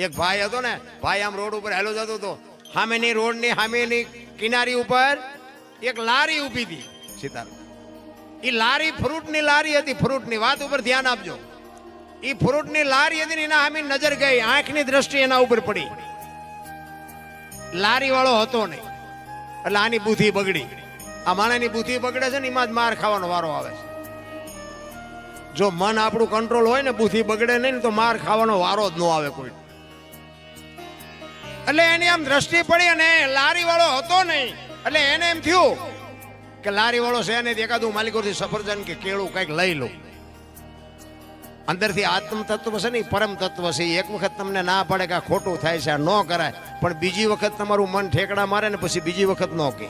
એક ભાઈ હતો ને, ભાઈ આમ રોડ ઉપર હેલો જતો હતો, સામેની રોડની સામેની કિનારી ઉપર એક લારી ઊભી હતી. સીતારામ, એ લારી ફ્રૂટની લારી હતી. ફ્રૂટની વાત ઉપર ધ્યાન આપજો. એ ફ્રૂટની લારી હતી ને એના સામે નજર ગઈ, આંખની દ્રષ્ટિ એના ઉપર પડી. લારી વાળો હતો નહીં, એટલે આની બુદ્ધિ બગડી. આ માણસની બુદ્ધિ બગડે છે ને એમાં જ માર ખાવાનો વારો આવે છે. જો મન આપણું કંટ્રોલ હોય ને, બુદ્ધિ બગડે નહીં તો માર ખાવાનો વારો જ ન આવે કોઈ. એટલે એની આમ દ્રષ્ટિ પડી અને લારી વાળો હતો નહીં, એટલે એને એમ થયું કે લારી વાળો છે ને એકાદું માલિકોથી સફરજન કે કેળું કંઈક લઈ લો. અંદરથી આત્મ તત્વ છે ને, પરમ તત્વ છે. એક વખત તમને ના પડે કે આ ખોટું થાય છે, આ ન કરાય, પણ બીજી વખત તમારું મન ઠેકડા મારે ને પછી બીજી વખત ન કહે.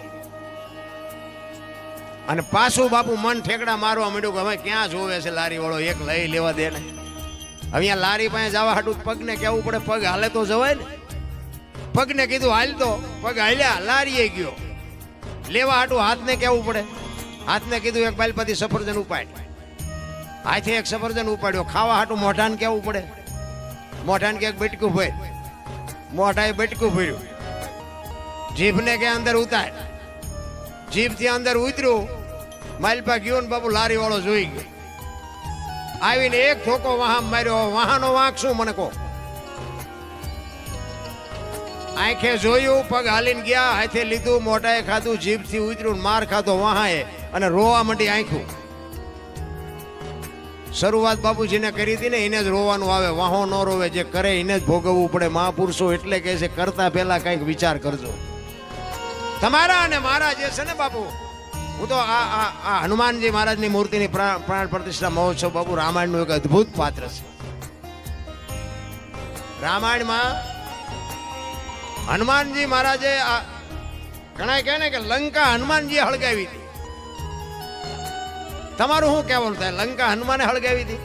અને પાછું બાપુ મન ઠેકડા મારવા માંડ્યું કે હવે ક્યાં જોવે છે લારી વાળો, એક લઈ લેવા દે ને. હવે અહીંયા લારી પાસે જવા હાટું પગને કહેવું પડે, પગ હાલે તો જવાય ને. પગને કીધું હાલ તો પગ હાલ્યા, લારીએ ગયો. લેવા હાટું હાથને કહેવું પડે, હાથને કીધું એક બાલપતિ સફરજન ઉપાડ. હાથે એક સફરજન ઉપાડ્યો. ખાવા હાટું મોઢાને કહેવું પડે, મોઢાને કે એક બટકું ભર, મોઢાએ બટકું ભર્યું. જીભને કે અંદર ઉતાર, જીભથી અંદર ઉતર્યું. માલપા ગયો ને બાપુ લારી વાળો જોઈ ગયો. આવીને એક ધોકો વાહન માર્યો. વાહનો વાંક શું મને કહો? આંખે જોયું, પગ હાલીને ગયા, હાથે લીધું, મોઢાએ ખાધું, જીભથી ઉતર્યું, માર ખાધો વાહાએ અને રોવા માંડી આંખું. શરૂઆત બાપુજીને કરી હતી ને, એને જ રોવાનું આવે. વાહો ન રોવે, જે કરે એને જ ભોગવવું પડે. મહાપુરુષો એટલે કહે છે કરતા પહેલા કંઈક વિચાર કરજો. તમારા અને મારા જે છે ને બાપુ, હું તો આ હનુમાનજી મહારાજની મૂર્તિની પ્રાણ પ્રતિષ્ઠા મહોત્સવ બાપુ રામાયણનું એક અદ્ભુત પાત્ર છે. રામાયણમાં હનુમાનજી મહારાજે ઘણા કહે ને કે લંકા હનુમાનજીએ હળગાવી હતી. તમારું શું કહેવાનું થાય? લંકા હનુમાને હળગાવી હતી.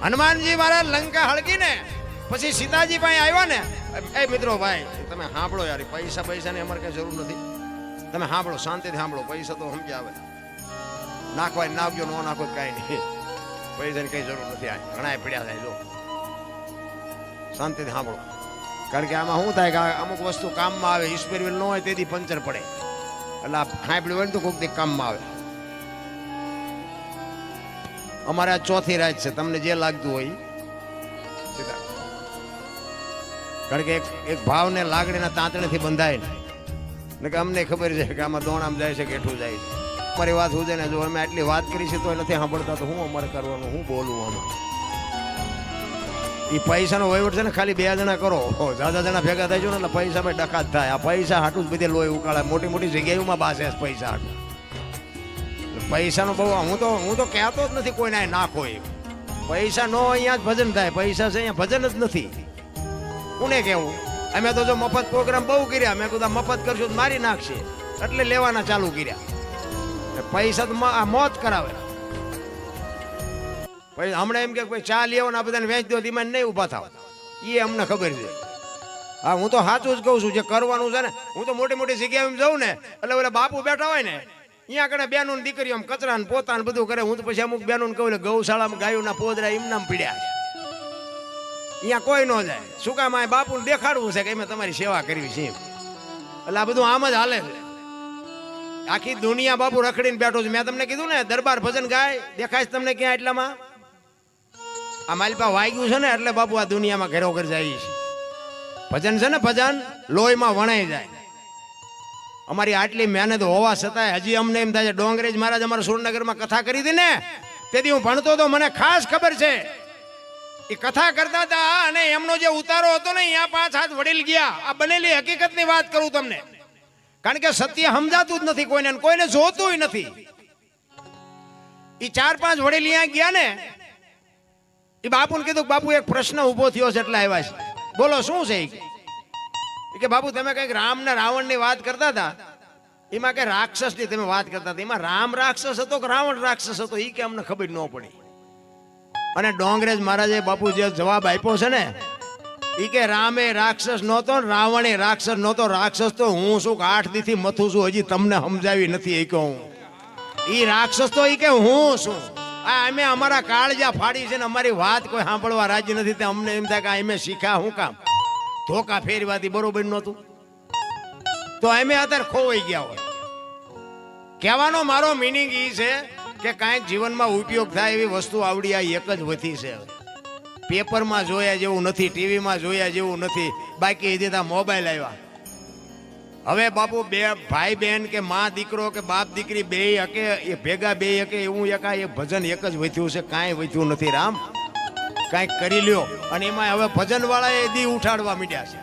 હનુમાનજી મહારાજ લંકા હળગીને પછી સીતાજી પાસે આવ્યા ને. એ મિત્રો ભાઈ તમે સાંભળો યાર, પૈસા ની અમારે કઈ જરૂર નથી. તમે સાંભળો, શાંતિથી સાંભળો. પૈસા તો સમજ આવે, નાખવા નાખજો, ન નાખો કાંઈ નહીં. પૈસાની કઈ જરૂર નથી. આ ઘણા પીડ્યા થાય. જો શાંતિથી સાંભળો, કારણ કે આમાં શું થાય કે અમુક વસ્તુ કામમાં આવે. ઈશ્વર ન હોય તેથી પંચર પડે, એટલે આ સાંભળ્યું હોય ને તો કોઈક દી કામમાં આવે. અમારે આ ચોથી રાત છે, તમને જે લાગતું હોય. કારણ કે એક ભાવને લાગણીના તાંતણેથી બંધાય ને કે અમને ખબર છે કે આમાં દોણામ જાય છે કે હેઠું જાય છે. અમારી વાત હું ને, જો અમે આટલી વાત કરી છે તો નથી સાંભળતા તો હું અમારે કરવાનું, હું બોલવું આમાં? એ પૈસાનો વહીવટ છે ને, ખાલી 2 જણા કરો, જાજા જણા ભેગા થાય ને એટલે પૈસામાં ડકાત થાય. આ પૈસા હાટું જ બધે લોહી ઉકાળે. મોટી મોટી જગ્યાઓમાં બાસે પૈસા હાટું. પૈસાનો બહુ હું તો કહેતો જ નથી કોઈને નાખો. એ પૈસા નો અહીંયા જ ભજન થાય. પૈસા છે અહીંયા ભજન જ નથી. કોને કેવું? અમે તો જો મફત પ્રોગ્રામ બહુ કર્યા, મેં કીધું મફત કરશું તો મારી નાખશે, એટલે લેવાના ચાલુ કર્યા. પૈસા તો મોત કરાવે. પછી હમણાં એમ કે કોઈ ચા લેવો ને આ બધાને વેચ દો, એમાં નહીં ઊભા થાવ. એ અમને ખબર છે. હા, હું તો સાચું જ કહું છું. જે કરવાનું છે ને, હું તો મોટી મોટી જગ્યાએ જાઉં ને એટલે ઓલા બાપુ બેઠા હોય ને, અહીંયા આગળ બેનો ને દીકરીઓ કચરા ને પોતા ને બધું કરે. હું તો પછી અમુક બેનો ને કહું ગૌશાળામાં ગાયોના પોદરા એમનામ પીડ્યા છે, અહીંયા કોઈ ન જાય. શું કામ? આ બાપુને દેખાડવું છે કે અમે તમારી સેવા કરવી છે. એટલે આ બધું આમ જ હાલે છે. આખી દુનિયા બાપુ રખડીને બેઠો છે. મેં તમને કીધું ને, દરબાર ભજન ગાય દેખાય તમને ક્યાં? એટલામાં આ માલપા વાગ્યું છે ને એટલે બાપુ આ દુનિયામાં ઘેરો ઘર જાય છે. ભજન છે ને, ભજન લોહીમાં વણાઈ જાય. અમારી આટલી મહેનત હોવા છતાંય હજી અમને એમ થાય છે. ડોંગરેજ મહારાજ અમારા સુરનગરમાં કથા કરી હતી ને, તેથી હું ભણતો તો મને ખાસ ખબર છે. એ કથા કરતા હતા અને એમનો જે ઉતારો હતો ને, અહીંયા 5 હાથ વડીલ ગયા. આ બનેલી હકીકતની વાત કરું તમને, કારણ કે સત્ય સમજાતું જ નથી કોઈને, કોઈને જોતું નથી. એ 4-5 વડીલ અહીંયા ગયા ને, એ બાપુને કીધું બાપુ એક પ્રશ્ન ઉભો થયો છે એટલે આવ્યા છે. બોલો શું છે? કે બાપુ તમે કઈક રામ ને રાવણ ની વાત કરતા હતા, એમાં કે રાક્ષસ ની તમે વાત કરતા હતા. એમાં રામ રાક્ષસ હતો કે રાવણ રાક્ષસ હતો એ કે અમને ખબર ન પડી. અને ડોંગરેજ મહારાજે બાપુ જે જવાબ આપ્યો છે ને, એ કે રામે રાક્ષસ નહોતો, રાવણે રાક્ષસ નહોતો. રાક્ષસ તો હું શું 8 દીથી મથું છું, હજી તમને સમજાવી નથી. એ કે હું ઈ રાક્ષસ તો એ કે હું શું. આ અમે અમારા કાળજા ફાડી છે ને અમારી વાત કોઈ સાંભળવા રાજી નથી તે અમને એમ થાય કે અમે શીખ્યા શું કામ ધોકા ફેરવાથી બરોબર નહોતું તો અમે અત્યારે ખોવાઈ ગયા હોય કહેવાનો મારો મિનિંગ એ છે કે કાંઈક જીવનમાં ઉપયોગ થાય એવી વસ્તુ આવડી આ એક જ વધી છે પેપરમાં જોયા જેવું નથી ટીવીમાં જોયા જેવું નથી બાકી દીધા મોબાઈલ આવ્યા હવે બાપુ બે ભાઈ બહેન કે માં દીકરો કે બાપ દીકરી બે હકે એ ભેગા બે હકે એવું એકા એ ભજન એક જ વધ્યું છે કાંઈ વધ્યું નથી રામ કાંઈક કરી લ્યો અને એમાં હવે ભજન વાળા એ દી ઉઠાડવા માંડ્યા છે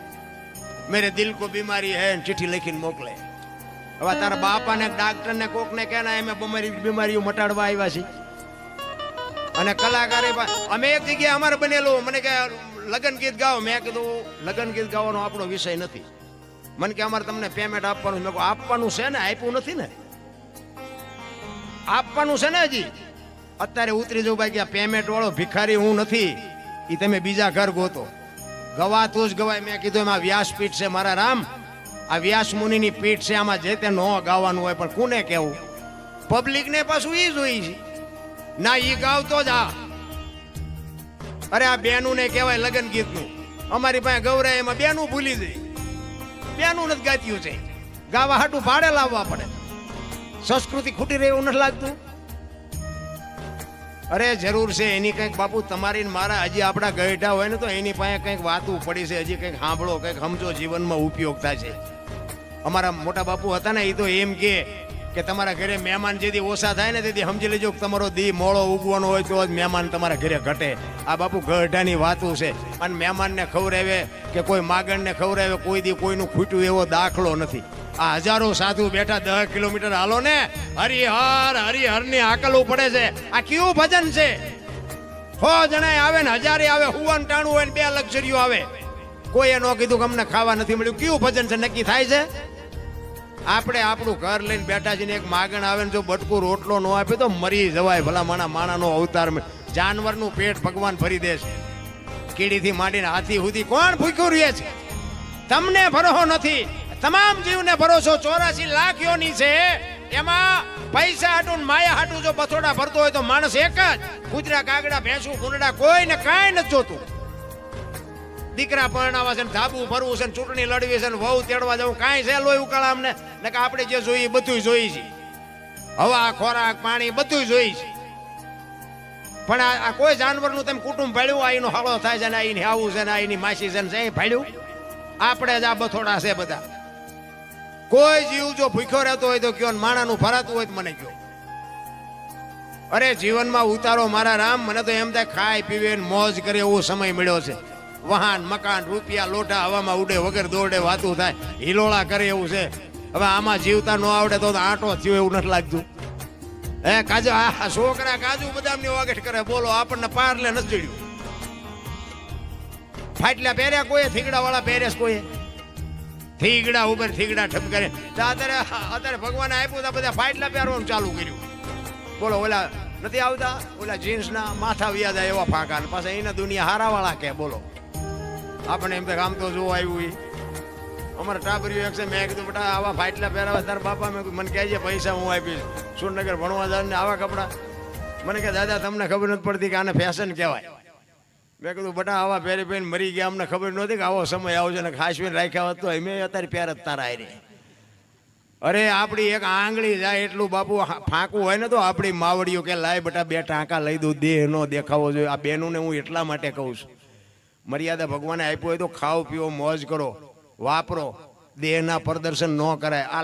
મેરે દિલ કો બીમારી હે ચિઠ્ઠી લખીને મોકલે હવે તારા બાપાને ડાક્ટરને કોકને કે ના એમ બીમારીઓ મટાડવા આવ્યા છે અને કલાકારે અમે એક જગ્યાએ અમારે બનેલું મને કે લગ્ન ગીત ગાઓ મેં કીધું લગ્ન ગીત ગાવાનો આપણો વિષય નથી મને કે અમારે તમને પેમેન્ટ આપવાનું મેં આપવાનું છે ને આપ્યું નથી ને આપવાનું છે ને હજી અત્યારે ઉતરી જવું ભાઈ કે પેમેન્ટ વાળો ભિખારી હું નથી એ તમે બીજા ઘર ગોતો ગવાતું જ ગવાય મેં કીધું એમાં વ્યાસપીઠ છે મારા રામ આ વ્યાસ મુનિની પીઠ છે આમાં જે તે ન ગાવાનું હોય પણ કોને કેવું પબ્લિકને પાછું એ જોઈ છે ના ઈ ગાવતો જ આ અરે આ બેનું ને કહેવાય લગ્ન ગીતનું અમારી પાસે ગૌરાય એમાં બેનું ભૂલી જાય બેનું નથી ગાત્યું છે ગાવા હાટું ભાડે લાવવા પડે સંસ્કૃતિ ખૂટી રહે એવું નથી લાગતું અરે જરૂર છે એની કંઈક બાપુ તમારી મારા હજી આપણા ગઈઢા હોય ને તો એની પાસે કંઈક વાતું પડી છે હજી કંઈક સાંભળો કંઈક સમજો જીવનમાં ઉપયોગ થાય છે અમારા મોટા બાપુ હતા ને એ તો એમ કે તમારા ઘરે મહેમાન જેથી ઓછા થાય ને તેથી સમજી લેજો કે તમારો દી મોળો ઉગવાનો હોય તો જ મહેમાન તમારા ઘરે ઘટે આ બાપુ ગઢાની વાતું છે અને મહેમાનને ખવડાવે કે કોઈ માગણને ખવડાવે કોઈ દી કોઈનું ખૂટ્યું એવો દાખલો નથી આ હજારો સાધુ બેઠા 10 કિલોમીટર હાલો ને હરિહર ની આકલવું પડે છે આ કેવું ભજન છે 100 જણા આવે ને 1000 આવે હુવન ટાણું હોય ને 2 લક્ઝરીઓ આવે કોઈએ ન કીધું કે અમને ખાવા નથી મળ્યું કેવું ભજન છે નક્કી થાય છે આપણે આપણું ઘર લઈને બેઠા છીએ એક માગણ આવે ને જો બટકું રોટલો ન આપે તો મરી જવાય ભલા માણાનો અવતાર જાનવરનું પેટ ભગવાન ભરી દે છે કીડીથી માંડીને હાથી સુધી કોણ ભૂખ્યું રહે છે તમને ભરોસો નથી તમામ જીવને ભરોસો 84 લાખ યોની છે એમાં પૈસા હાટું માયા હાટું જો બથોડા ભરતો હોય તો માણસ એક જ કૂતરા કાગડા ભેંસું કુંડા કોઈને કાંઈ નથી જોતું દીકરા પરણાવા છે ધાબુ ભરવું છે ચૂંટણી લડવી છે વહુ તેડવા જવું કાંઈ છે લોહી ઉકાળા અમને ને કે આપણે જે જોઈએ બધું જોઈ છે હવા ખોરાક પાણી બધું જોઈ છે પણ આ કોઈ જાનવરનું તમે કુટુંબ ભાડ્યું આ એનો હળો થાય છે ને એની આવું છે ને એની માસી છે ને ભાડ્યું આપણે જ આ બથોડા છે બધા કોઈ જીવ જો ભૂખ્યો રહેતો હોય તો કયો માણાનું ભરાતું હોય તો મને કયો અરે જીવનમાં ઉતારો મારા રામ મને તો એમ થાય ખાય પીવે મોજ કરે એવો સમય મળ્યો છે વાહન મકાન રૂપિયા લોટા હવામાં ઉડે વગર દોડે વાતું થાય હિલોળા કરે એવું છે હવે આમાં જીવતા ન આવડે તો આંટો થયો એવું નથી લાગતું હે કાજુ આ છોકરા કાજુ બદામની વાગેટ કરે બોલો આપણને પારલે નથી જડ્યું ફાટલા પહેર્યા કોઈ થીગડા વાળા પહેર્યા કોઈ થીગડા ઉપર થીગડા ઠપકરે અત્યારે ભગવાને આપ્યું તા બધા ફાટલા પહેરવાનું ચાલુ કર્યું બોલો ઓલા નથી આવતા ઓલા જીન્સના માથા વ્યાજ એવા ફાંકા પાછા એના દુનિયા હારા વાળા કે બોલો આપણે એમ આમ તો જોવા આવ્યું અમારા ટાબરીઓ એક છે મેં કીધું બેટા આવા ફાટલા પહેરાવા તારા બાપા મેં મને કહેજે પૈસા હું આપીશ સુરનગર ભણવા જાય ને આવા કપડાં મને કે દાદા તમને ખબર નથી પડતી કે આને ફેશન કહેવાય મેં કીધું બેટા આવા પહેરી પહેરીને મરી ગયા અમને ખબર નહોતી કે આવો સમય આવશે ને ખાસવીને રાખ્યા હોત તો અમે અત્યારે પહેર જ તારા આવી અરે આપણી એક આંગળી જાય એટલું બાપુ ફાંકવું હોય ને તો આપણી માવડીઓ કે લાય બેટા 2 ટાંકા લઈ દઉં દેહ નો દેખાવો જોઈએ આ બેનુંને હું એટલા માટે કહું છું મર્યાદા ભગવાને આપ્યું હોય તો ખાઓ પીઓ મોજ કરો વાપરો દેહના પ્રદર્શન ન કરાય આ